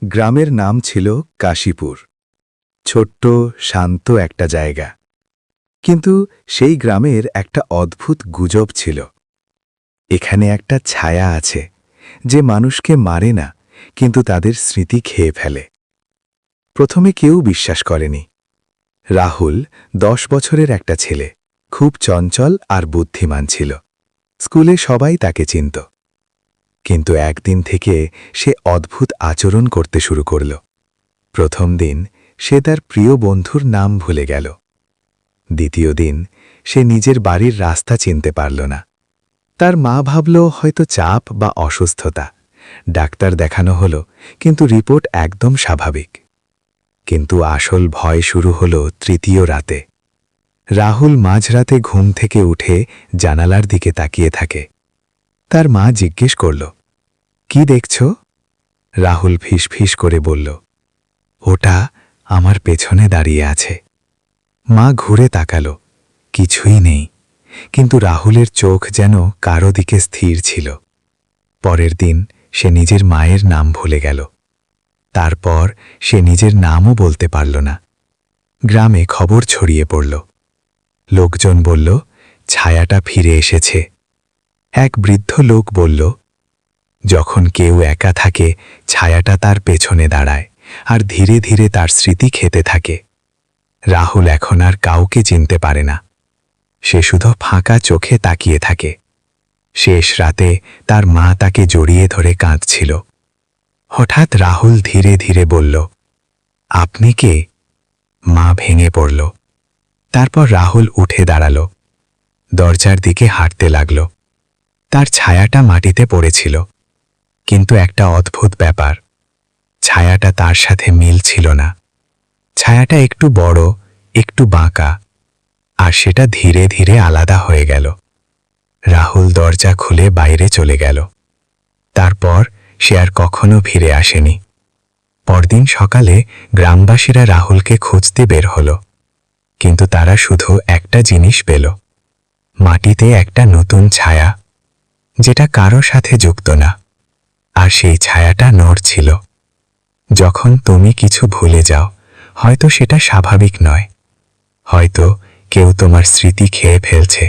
গ্রামের নাম ছিল কাশীপুর। ছোট্ট শান্ত একটা জায়গা। কিন্তু সেই গ্রামের একটা অদ্ভুত গুজব ছিল। এখানে একটা ছায়া আছে যে মানুষকে মারে না, কিন্তু তাদের স্মৃতি খেয়ে ফেলে। প্রথমে কেউ বিশ্বাস করেনি। রাহুল 10 বছরের একটা ছেলে, খুব চঞ্চল আর বুদ্ধিমান ছিল। স্কুলে সবাই তাকে চিনত। কিন্তু একদিন থেকে সে অদ্ভুত আচরণ করতে শুরু করল। প্রথম দিন সে তার প্রিয় বন্ধুর নাম ভুলে গেল। দ্বিতীয় দিন সে নিজের বাড়ির রাস্তা চিনতে পারল না। তার মা ভাবল হয়তো চাপ বা অসুস্থতা। ডাক্তার দেখানো হলো, কিন্তু রিপোর্ট একদম স্বাভাবিক। কিন্তু আসল ভয় শুরু হলো তৃতীয় রাতে। রাহুল মাঝরাতে ঘুম থেকে উঠে জানালার দিকে তাকিয়ে থাকে। তার মা জিজ্ঞেস করল, কি দেখছ? রাহুল ফিসফিস করে বলল, ওটা আমার পেছনে দাঁড়িয়ে আছে। মা ঘুরে তাকাল, কিছুই নেই, কিন্তু রাহুলের চোখ যেন কারো দিকে স্থির ছিল। পরের দিন সে নিজের মায়ের নাম ভুলে গেল। তারপর সে নিজের নামও বলতে পারল না। গ্রামে খবর ছড়িয়ে পড়ল। লোকজন বলল, ছায়াটা ফিরে এসেছে। এক বৃদ্ধ লোক বলল, যখন কেউ একা থাকে, ছায়াটা তার পেছনে দাঁড়ায় আর ধীরে ধীরে তার স্মৃতি খেতে থাকে। রাহুল এখন আর কাউকে চিনতে পারে না। সে শুধু ফাঁকা চোখে তাকিয়ে থাকে। শেষ রাতে তার মা তাকে জড়িয়ে ধরে কাঁদছিল। হঠাৎ রাহুল ধীরে ধীরে বলল, আপনি কে? মা ভেঙে পড়ল। তারপর রাহুল উঠে দাঁড়াল, দরজার দিকে হাঁটতে লাগল। তার ছায়াটা মাটিতে পড়েছিল, কিন্তু একটা অদ্ভুত ব্যাপার, ছায়াটা তার সাথে মিল ছিল না। ছায়াটা একটু বড়, একটু বাঁকা, আর সেটা ধীরে ধীরে আলাদা হয়ে গেল। রাহুল দরজা খুলে বাইরে চলে গেল। তারপর সে আর কখনো ফিরে আসেনি। পরদিন সকালে গ্রামবাসীরা রাহুলকে খুঁজতে বের হল, কিন্তু তারা শুধু একটা জিনিস পেল, মাটিতে একটা নতুন ছায়া, যেটা কারো সাথে যুক্ত না। আর সেই ছায়াটা নড়ছিল। যখন তুমি কিছু ভুলে যাও, হয়তো সেটা স্বাভাবিক নয়, হয়তো কেউ তোমার স্মৃতি খেয়ে ফেলছে।